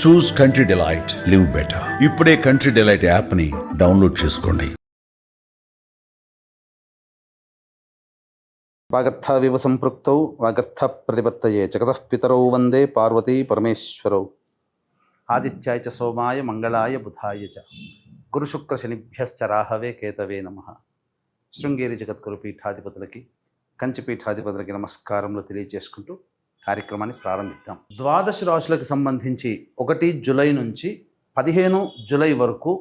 చూస్ country delight, live better. ఇప్పుడే country delight app ని download చేసుకోండి. వాగర్థవివ సంపృక్తౌ వాగర్థ ప్రతిపత్తయే జగతః పితరౌ వందే పార్వతీ పరమేశ్వరౌ. ఆదిత్యాయ చ సోమాయ మంగళాయ బుధాయ చ గురుశుక్ర శనిభ్యశ్చ రాహవే కేతవే నమః. శృంగేరి జగద్గురు పీఠాధిపతులకి, కంచి పీఠాధిపతులకి నమస్కారములు తెలియజేసుకుంటూ కార్యక్రమాన్ని ప్రారంభిద్దాం. ద్వాదశ రాశులకు సంబంధించి 1 జూలై నుంచి 15 జూలై వరకు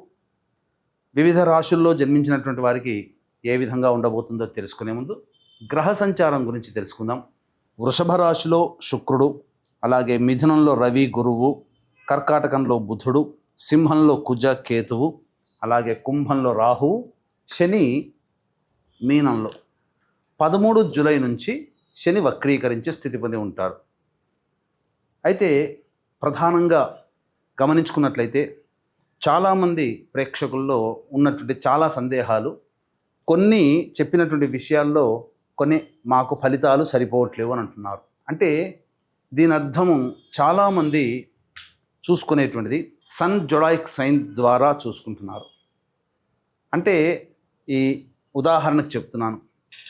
వివిధ రాశుల్లో జన్మించినటువంటి వారికి ఏ విధంగా ఉండబోతుందో తెలుసుకునే ముందు గ్రహ సంచారం గురించి తెలుసుకుందాం. వృషభ రాశిలో శుక్రుడు, అలాగే మిథునంలో రవి గురువు, కర్కాటకంలో బుధుడు, సింహంలో కుజ కేతువు, అలాగే కుంభంలో రాహువు, శని మీనంలో 13 జూలై నుంచి శని వక్రీకరించే స్థితి పొంది ఉంటాడు. అయితే ప్రధానంగా గమనించుకున్నట్లయితే చాలామంది ప్రేక్షకుల్లో ఉన్నటువంటి చాలా సందేహాలు, కొన్ని చెప్పినటువంటి విషయాల్లో కొన్ని మాకు ఫలితాలు సరిపోవట్లేవు అని అంటున్నారు. అంటే దీని అర్థము చాలామంది చూసుకునేటువంటిది సన్ జొడాయిక్ సైన్ ద్వారా చూసుకుంటున్నారు. అంటే ఈ ఉదాహరణకు చెప్తున్నాను,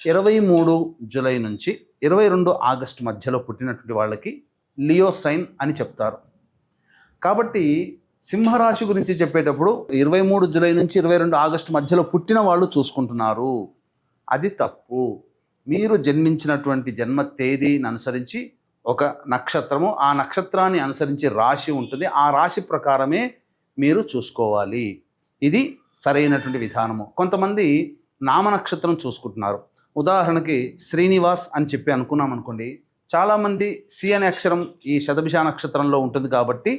23 జూలై నుంచి 22 ఆగస్టు మధ్యలో పుట్టినటువంటి వాళ్ళకి లియో సైన్ అని చెప్తారు. కాబట్టి సింహరాశి గురించి చెప్పేటప్పుడు 23 జూలై నుంచి 22 ఆగస్టు మధ్యలో పుట్టిన వాళ్ళు చూసుకుంటున్నారు. అది తప్పు. మీరు జన్మించినటువంటి జన్మ తేదీని అనుసరించి ఒక నక్షత్రము, ఆ నక్షత్రాన్ని అనుసరించి రాశి ఉంటుంది, ఆ రాశి ప్రకారమే మీరు చూసుకోవాలి. ఇది సరైనటువంటి విధానము. కొంతమంది నామ నక్షత్రం చూసుకుంటున్నారు. ఉదాహరణకి శ్రీనివాస్ అని చెప్పి అనుకున్నాం అనుకోండి, చాలామంది సి అనే అక్షరం ఈ శతభిష నక్షత్రంలో ఉంటుంది కాబట్టి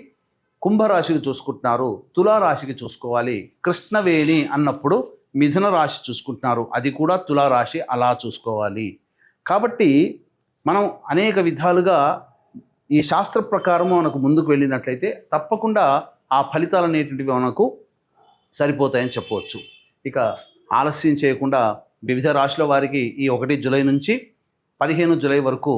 కుంభరాశికి చూసుకుంటున్నారు, తులారాశికి చూసుకోవాలి. కృష్ణవేణి అన్నప్పుడు మిథున రాశి చూసుకుంటున్నారు, అది కూడా తులారాశి, అలా చూసుకోవాలి. కాబట్టి మనం అనేక విధాలుగా ఈ శాస్త్ర ప్రకారము మనకు ముందుకు వెళ్ళినట్లయితే తప్పకుండా ఆ ఫలితాలు అనేటువంటివి మనకు సరిపోతాయని చెప్పవచ్చు. ఇక ఆలస్యం చేయకుండా వివిధ రాశుల వారికి ఈ 1 జూలై నుంచి 15 జూలై వరకు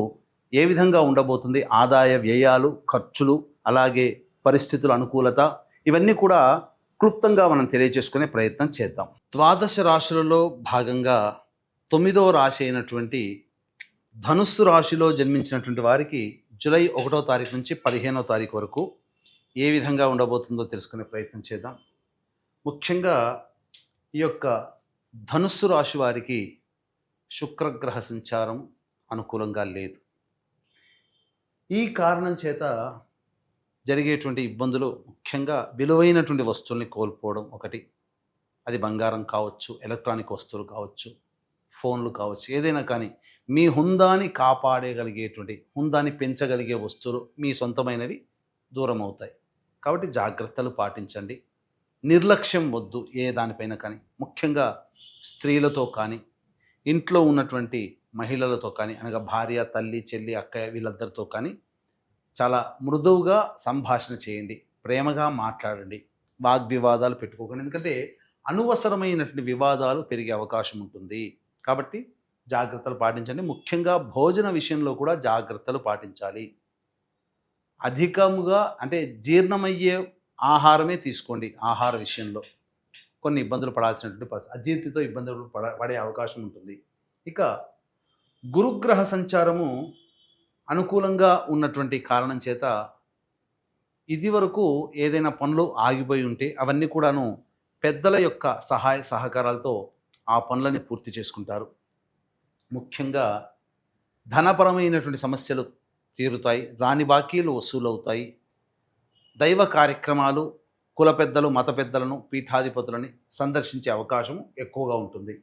ఏ విధంగా ఉండబోతుంది, ఆదాయ వ్యయాలు, ఖర్చులు, అలాగే పరిస్థితుల అనుకూలత, ఇవన్నీ కూడా క్లుప్తంగా మనం తెలియజేసుకునే ప్రయత్నం చేద్దాం. ద్వాదశ రాశులలో భాగంగా 9వ రాశి అయినటువంటి ధనుస్సు రాశిలో జన్మించినటువంటి వారికి జూలై 1వ తారీఖు నుంచి 15వ తారీఖు వరకు ఏ విధంగా ఉండబోతుందో తెలుసుకునే ప్రయత్నం చేద్దాం. ముఖ్యంగా ఈ యొక్క ధనుస్సు రాశి వారికి శుక్రగ్రహ సంచారం అనుకూలంగా లేదు. ఈ కారణం చేత జరిగేటువంటి ఇబ్బందులు ముఖ్యంగా విలువైనటువంటి వస్తువుల్ని కోల్పోవడం ఒకటి. అది బంగారం కావచ్చు, ఎలక్ట్రానిక్ వస్తువులు కావచ్చు, ఫోన్లు కావచ్చు, ఏదైనా కానీ మీ హుందాని కాపాడగలిగేటువంటి, హుందాని పెంచగలిగే వస్తువులు మీ సొంతమైనవి దూరం అవుతాయి. కాబట్టి జాగ్రత్తలు పాటించండి. నిర్లక్ష్యం వద్దు ఏ దానిపైన కానీ. ముఖ్యంగా స్త్రీలతో కానీ, ఇంట్లో ఉన్నటువంటి మహిళలతో కానీ, అనగా భార్య, తల్లి, చెల్లి, అక్కయ్య, వీళ్ళందరితో కానీ చాలా మృదువుగా సంభాషణ చేయండి, ప్రేమగా మాట్లాడండి, వాగ్వివాదాలు పెట్టుకోకండి. ఎందుకంటే అనవసరమైనటువంటి వివాదాలు పెరిగే అవకాశం ఉంటుంది. కాబట్టి జాగ్రత్తలు పాటించండి. ముఖ్యంగా భోజన విషయంలో కూడా జాగ్రత్తలు పాటించాలి. అధికముగా అంటే జీర్ణమయ్యే ఆహారమే తీసుకోండి. ఆహార విషయంలో కొన్ని ఇబ్బందులు పడాల్సినటువంటి పరిస్థితి, అజీర్తితో ఇబ్బందులు పడే అవకాశం ఉంటుంది. ఇక గురుగ్రహ సంచారము అనుకూలంగా ఉన్నటువంటి కారణం చేత ఇది వరకు ఏదైనా పనులు ఆగిపోయి ఉంటే అవన్నీ కూడాను పెద్దల యొక్క సహాయ సహకారాలతో ఆ పనులని పూర్తి చేసుకుంటారు. ముఖ్యంగా ధనపరమైనటువంటి సమస్యలు తీరుతాయి, రాని బాకీలు వసూలవుతాయి. దైవ కార్యక్రమాలు, కుల పెద్దలు, మత పెద్దలను, పీఠాధిపతులని సందర్శించే అవకాశం ఎక్కువగా ఉంటుంది.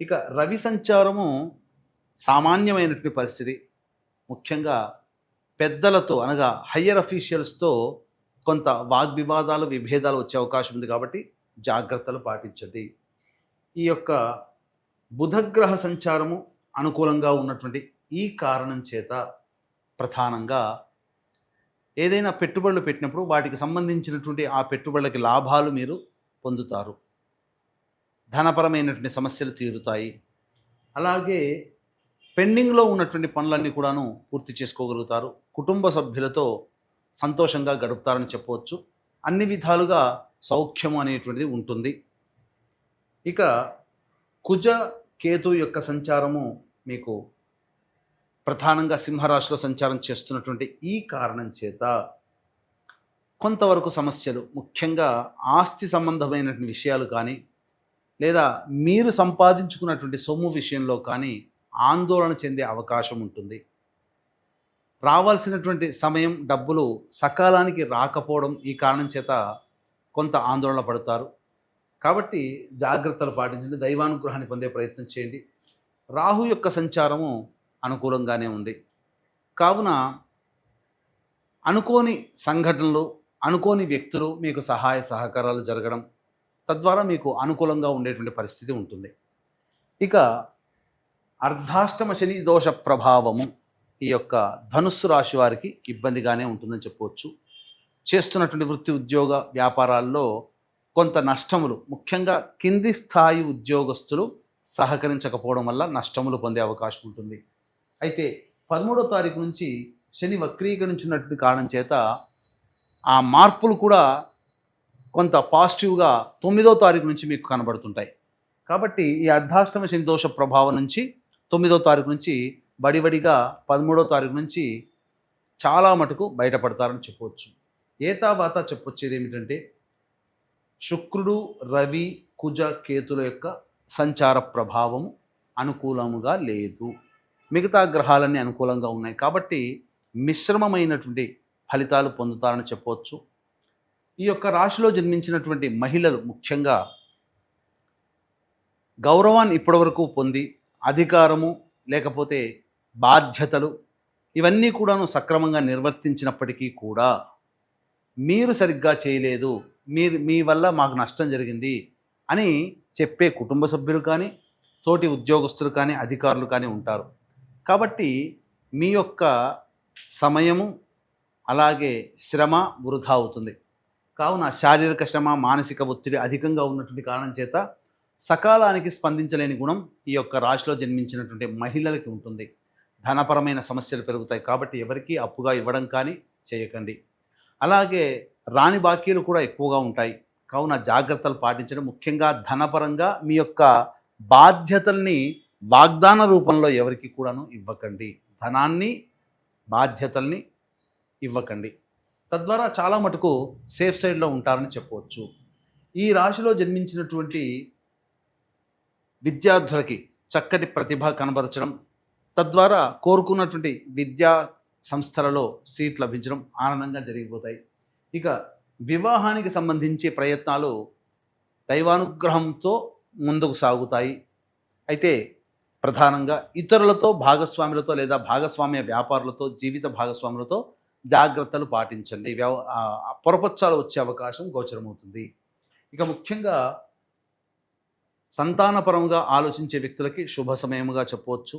ఇక రవి సంచారము సామాన్యమైనటువంటి పరిస్థితి. ముఖ్యంగా పెద్దలతో, అనగా హయ్యర్ అఫీషియల్స్తో కొంత వాగ్వివాదాలు, విభేదాలు వచ్చే అవకాశం ఉంది. కాబట్టి జాగ్రత్తలు పాటించండి. ఈ యొక్క బుధగ్రహ సంచారము అనుకూలంగా ఉన్నటువంటి ఈ కారణం చేత ప్రధానంగా ఏదైనా పెట్టుబడులు పెట్టినప్పుడు వాటికి సంబంధించినటువంటి ఆ పెట్టుబడులకి లాభాలు మీరు పొందుతారు. ధనపరమైనటువంటి సమస్యలు తీరుతాయి. అలాగే పెండింగ్లో ఉన్నటువంటి పనులన్నీ కూడాను పూర్తి చేసుకోగలుగుతారు. కుటుంబ సభ్యులతో సంతోషంగా గడుపుతారని చెప్పవచ్చు. అన్ని విధాలుగా సౌఖ్యము అనేటువంటిది ఉంటుంది. ఇక కుజ కేతు యొక్క సంచారము మీకు ప్రధానంగా సింహరాశిలో సంచారం చేస్తున్నటువంటి ఈ కారణం చేత కొంతవరకు సమస్యలు, ముఖ్యంగా ఆస్తి సంబంధమైనటువంటి విషయాలు కానీ లేదా మీరు సంపాదించుకున్నటువంటి సొమ్ము విషయంలో కానీ ఆందోళన చెందే అవకాశం ఉంటుంది. రావాల్సినటువంటి సమయం, డబ్బులు సకాలానికి రాకపోవడం ఈ కారణం చేత కొంత ఆందోళన పడతారు. కాబట్టి జాగ్రత్తలు పాటించండి, దైవానుగ్రహాన్ని పొందే ప్రయత్నం చేయండి. రాహు యొక్క సంచారము అనుకూలంగానే ఉంది. కావున అనుకోని సంఘటనలు, అనుకోని వ్యక్తులు మీకు సహాయ సహకారాలు జరగడం, తద్వారా మీకు అనుకూలంగా ఉండేటువంటి పరిస్థితి ఉంటుంది. ఇక అర్ధాష్టమ శని దోష ప్రభావము ఈ యొక్క ధనుస్సు రాశి వారికి ఇబ్బందిగానే ఉంటుందని చెప్పవచ్చు. చేస్తున్నటువంటి వృత్తి, ఉద్యోగ, వ్యాపారాల్లో కొంత నష్టములు, ముఖ్యంగా కింది స్థాయి ఉద్యోగస్తులు సహకరించకపోవడం వల్ల నష్టములు పొందే అవకాశం ఉంటుంది. అయితే 13వ తారీఖు నుంచి శని వక్రీకరించినటువంటి కారణం చేత ఆ మార్పులు కూడా కొంత పాజిటివ్గా 9వ తారీఖు నుంచి మీకు కనబడుతుంటాయి. కాబట్టి ఈ అర్ధాష్టమ శని దోష ప్రభావం నుంచి 9వ తారీఖు నుంచి బడిబడిగా 13వ తారీఖు నుంచి చాలా మటుకు బయటపడతారని చెప్పవచ్చు. ఏతావాత చెప్పొచ్చేది ఏమిటంటే శుక్రుడు, రవి, కుజ, కేతుల యొక్క సంచార ప్రభావం అనుకూలముగా లేదు. మిగతా గ్రహాలన్నీ అనుకూలంగా ఉన్నాయి. కాబట్టి మిశ్రమమైనటువంటి ఫలితాలు పొందుతారని చెప్పవచ్చు. ఈ యొక్క రాశిలో జన్మించినటువంటి మహిళలు ముఖ్యంగా గౌరవాన్ని ఇప్పటివరకు పొంది అధికారము లేకపోతే బాధ్యతలు ఇవన్నీ కూడాను సక్రమంగా నిర్వర్తించినప్పటికీ కూడా మీరు సరిగ్గా చేయలేదు, మీ వల్ల మాకు నష్టం జరిగింది అని చెప్పే కుటుంబ సభ్యులు కానీ, తోటి ఉద్యోగస్తులు కానీ, అధికారులు కానీ ఉంటారు. కాబట్టి మీ యొక్క సమయము అలాగే శ్రమ వృధా అవుతుంది. కావున శారీరక శ్రమ, మానసిక ఒత్తిడి అధికంగా ఉన్నటువంటి కారణం చేత సకాలానికి స్పందించలేని గుణం ఈ యొక్క రాశిలో జన్మించినటువంటి మహిళలకి ఉంటుంది. ధనపరమైన సమస్యలు పెరుగుతాయి. కాబట్టి ఎవరికీ అప్పుగా ఇవ్వడం కానీ చేయకండి. అలాగే రాని బాకీలు కూడా ఎక్కువగా ఉంటాయి. కావున జాగ్రత్తలు పాటించడం, ముఖ్యంగా ధనపరంగా మీ యొక్క బాధ్యతల్ని వాగ్దాన రూపంలో ఎవరికి కూడాను ఇవ్వకండి. ధనాన్ని, బాధ్యతల్ని ఇవ్వకండి. తద్వారా చాలా మటుకు సేఫ్ సైడ్లో ఉంటారని చెప్పవచ్చు. ఈ రాశిలో జన్మించినటువంటి విద్యార్థులకి చక్కటి ప్రతిభ కనబరచడం, తద్వారా కోరుకున్నటువంటి విద్యా సంస్థలలో సీట్ లభించడం ఆనందంగా జరిగిపోతాయి. ఇక వివాహానికి సంబంధించి ప్రయత్నాలు దైవానుగ్రహంతో ముందుకు సాగుతాయి. అయితే ప్రధానంగా ఇతరులతో, భాగస్వాములతో లేదా భాగస్వామ్య వ్యాపారులతో, జీవిత భాగస్వాములతో జాగ్రత్తలు పాటించండి. పొరపచ్చాలు వచ్చే అవకాశం గోచరమవుతుంది. ఇక ముఖ్యంగా సంతానపరంగా ఆలోచించే వ్యక్తులకి శుభ సమయముగా చెప్పవచ్చు.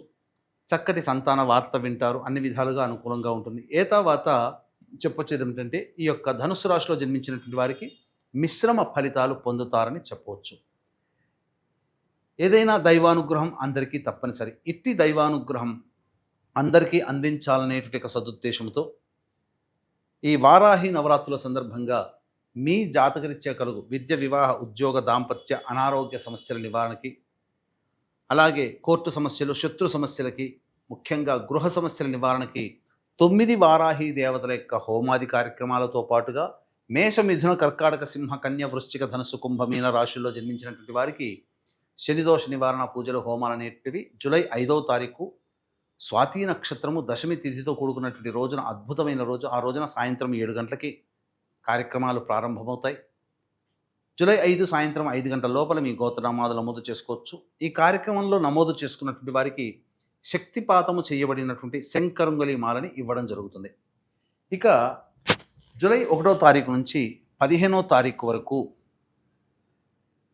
చక్కటి సంతాన వార్త వింటారు, అన్ని విధాలుగా అనుకూలంగా ఉంటుంది. ఏతావాత చెప్పొచ్చేది ఏమిటంటే ఈ యొక్క ధనుస్సు రాశిలో జన్మించినటువంటి వారికి మిశ్రమ ఫలితాలు పొందుతారని చెప్పవచ్చు. ఏదైనా దైవానుగ్రహం అందరికీ తప్పనిసరి. ఇట్టి దైవానుగ్రహం అందరికీ అందించాలనేటువంటి ఒక సదుద్దేశంతో ఈ వారాహి నవరాత్రుల సందర్భంగా మీ జాతకరీత్యా కలుగు విద్య, వివాహ, ఉద్యోగ, దాంపత్య, అనారోగ్య సమస్యల నివారణకి, అలాగే కోర్టు సమస్యలు, శత్రు సమస్యలకి, ముఖ్యంగా గృహ సమస్యల నివారణకి 9 వారాహి దేవతల యొక్క హోమాది కార్యక్రమాలతో పాటుగా మేష, మిథున, కర్కాటక, సింహ, కన్య, వృశ్చిక, ధనుసు, కుంభ, మీన రాశుల్లో జన్మించినటువంటి వారికి శనిదోష నివారణ పూజలు, హోమాలు అనేటివి జూలై 5వ తారీఖు స్వాతి నక్షత్రము దశమి తిథితో కూడుకున్నటువంటి రోజున, అద్భుతమైన రోజు. ఆ రోజున సాయంత్రం 7 గంటలకి కార్యక్రమాలు ప్రారంభమవుతాయి. జూలై 5 సాయంత్రం 5 గంటల లోపల మీ గోత్రనామాలు నమోదు చేసుకోవచ్చు. ఈ కార్యక్రమంలో నమోదు చేసుకున్నటువంటి వారికి శక్తిపాతము చేయబడినటువంటి శంకరంగులి మాలని ఇవ్వడం జరుగుతుంది. ఇక జూలై 1వ తారీఖు నుంచి 15వ తారీఖు వరకు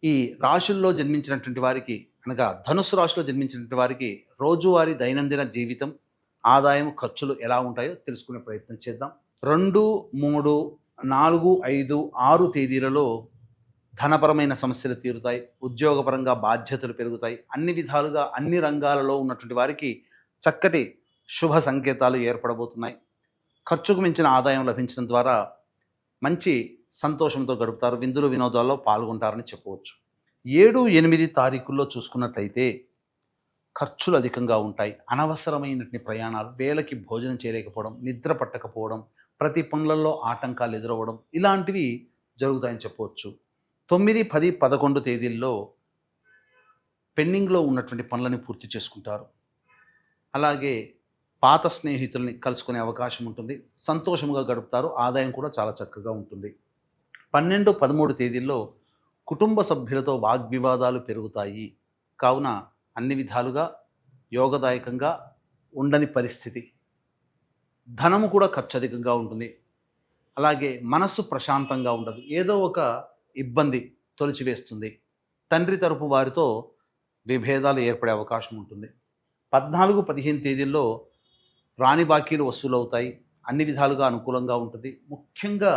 ఈ రాశుల్లో జన్మించినటువంటి వారికి, అనగా ధనుసు రాశిలో జన్మించినటువంటి వారికి రోజువారీ దైనందిన జీవితం, ఆదాయం, ఖర్చులు ఎలా ఉంటాయో తెలుసుకునే ప్రయత్నం చేద్దాం. 2, 3, 4, 5, 6 తేదీలలో ధనపరమైన సమస్యలు తీరుతాయి. ఉద్యోగపరంగా బాధ్యతలు పెరుగుతాయి. అన్ని విధాలుగా అన్ని రంగాలలో ఉన్నటువంటి వారికి చక్కటి శుభ సంకేతాలు ఏర్పడబోతున్నాయి. ఖర్చుకు మించిన ఆదాయం లభించడం ద్వారా మంచి సంతోషంతో గడుపుతారు, విందులు వినోదాల్లో పాల్గొంటారని చెప్పవచ్చు. 7, 8 తారీఖుల్లో చూసుకున్నట్లయితే ఖర్చులు అధికంగా ఉంటాయి. అనవసరమైనటువంటి ప్రయాణాలు, వేళకి భోజనం చేయలేకపోవడం, నిద్ర పట్టకపోవడం, ప్రతి పనులలో ఆటంకాలు ఎదురవ్వడం ఇలాంటివి జరుగుతాయని చెప్పవచ్చు. 9, 10, 11 తేదీల్లో పెండింగ్లో ఉన్నటువంటి పనులని పూర్తి చేసుకుంటారు. అలాగే పాత స్నేహితుల్ని కలుసుకునే అవకాశం ఉంటుంది, సంతోషంగా గడుపుతారు, ఆదాయం కూడా చాలా చక్కగా ఉంటుంది. 12, 13 తేదీల్లో కుటుంబ సభ్యులతో వాగ్వివాదాలు పెరుగుతాయి. కావున అన్ని విధాలుగా యోగదాయకంగా ఉండని పరిస్థితి. ధనము కూడా ఖర్చు అధికంగా ఉంటుంది. అలాగే మనస్సు ప్రశాంతంగా ఉండదు, ఏదో ఒక ఇబ్బంది తొలిచివేస్తుంది. తండ్రి తరపు వారితో విభేదాలు ఏర్పడే అవకాశం ఉంటుంది. 14, 15 తేదీల్లో రాని బాకీలు వసూలవుతాయి, అన్ని విధాలుగా అనుకూలంగా ఉంటుంది. ముఖ్యంగా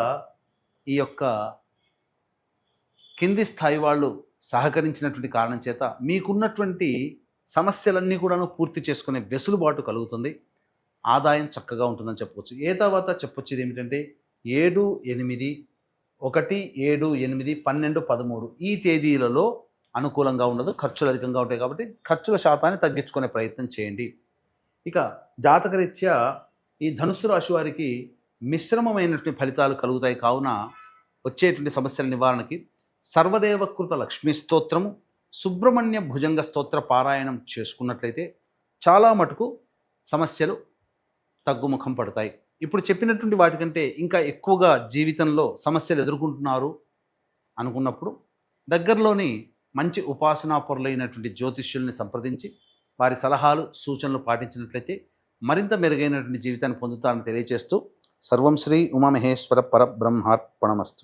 ఈ యొక్క కింది స్థాయి వాళ్ళు సహకరించినటువంటి కారణం చేత మీకున్నటువంటి సమస్యలన్నీ కూడాను పూర్తి చేసుకునే వెసులుబాటు కలుగుతుంది, ఆదాయం చక్కగా ఉంటుందని చెప్పవచ్చు. తర్వాత చెప్పొచ్చేది ఏమిటంటే 7, 8, 1, 7, 8, 12, 13 ఈ తేదీలలో అనుకూలంగా ఉండదు, ఖర్చులు అధికంగా ఉంటాయి. కాబట్టి ఖర్చుల శాతాన్ని తగ్గించుకునే ప్రయత్నం చేయండి. ఇక జాతకరీత్యా ఈ ధనుస్సు రాశి వారికి మిశ్రమమైనటువంటి ఫలితాలు కలుగుతాయి. కావున వచ్చేటువంటి సమస్యల నివారణకి సర్వదేవకృత లక్ష్మీ స్తోత్రము, సుబ్రహ్మణ్య భుజంగ స్తోత్ర పారాయణం చేసుకున్నట్లయితే చాలా మటుకు సమస్యలు తగ్గుముఖం పడతాయి. ఇప్పుడు చెప్పినటువంటి వాటికంటే ఇంకా ఎక్కువగా జీవితంలో సమస్యలు ఎదుర్కొంటున్నారు అనుకున్నప్పుడు దగ్గరలోని మంచి ఉపాసనా పరులైనటువంటి జ్యోతిష్యుల్ని సంప్రదించి వారి సలహాలు సూచనలు పాటించినట్లయితే మరింత మెరుగైనటువంటి జీవితాన్ని పొందుతారని తెలియజేస్తూ సర్వం శ్రీ ఉమామహేశ్వర పరబ్రహ్మార్పణమస్తు.